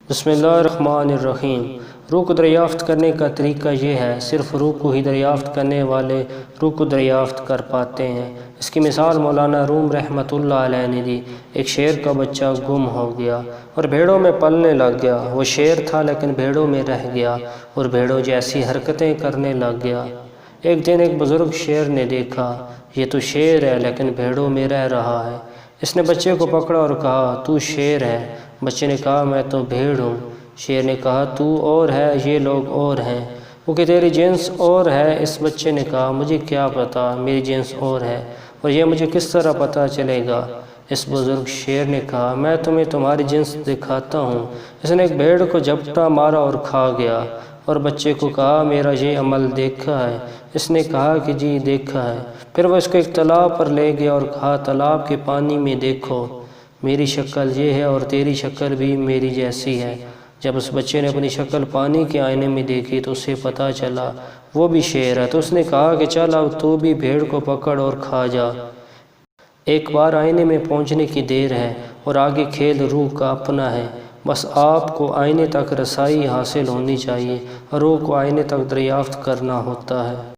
بسم اللہ الرحمن الرحیم۔ روح کو دریافت کرنے کا طریقہ یہ ہے، صرف روح کو ہی دریافت کرنے والے روح کو دریافت کر پاتے ہیں۔ اس کی مثال مولانا روم رحمۃ اللہ علیہ نے دی۔ ایک شیر کا بچہ گم ہو گیا اور بھیڑوں میں پلنے لگ گیا۔ وہ شیر تھا لیکن بھیڑوں میں رہ گیا اور بھیڑوں جیسی حرکتیں کرنے لگ گیا۔ ایک دن ایک بزرگ شیر نے دیکھا، یہ تو شیر ہے لیکن بھیڑوں میں رہ رہا ہے۔ اس نے بچے کو پکڑا اور کہا، تو شیر ہے۔ بچے نے کہا، میں تو بھیڑ ہوں۔ شیر نے کہا، تو اور ہے، یہ لوگ اور ہیں۔ وہ کہ تیری جنس اور ہے۔ اس بچے نے کہا، مجھے کیا پتا، میری جنس اور ہے، اور یہ مجھے کس طرح پتہ چلے گا؟ اس بزرگ شیر نے کہا، میں تمہیں تمہاری جنس دکھاتا ہوں۔ اس نے ایک بھیڑ کو جھپٹا مارا اور کھا گیا، اور بچے کو کہا، میرا یہ عمل دیکھا ہے؟ اس نے کہا کہ جی دیکھا ہے۔ پھر وہ اس کو ایک تالاب پر لے گیا اور کہا، تالاب کے پانی میں دیکھو، میری شکل یہ ہے اور تیری شکل بھی میری جیسی ہے۔ جب اس بچے نے اپنی شکل پانی کے آئینے میں دیکھی تو اسے پتہ چلا وہ بھی شیر ہے۔ تو اس نے کہا کہ چل اب تو بھی بھیڑ کو پکڑ اور کھا جا۔ ایک بار آئینے میں پہنچنے کی دیر ہے اور آگے کھیل روح کا اپنا ہے۔ بس آپ کو آئینے تک رسائی حاصل ہونی چاہیے اور روح کو آئینے تک دریافت کرنا ہوتا ہے۔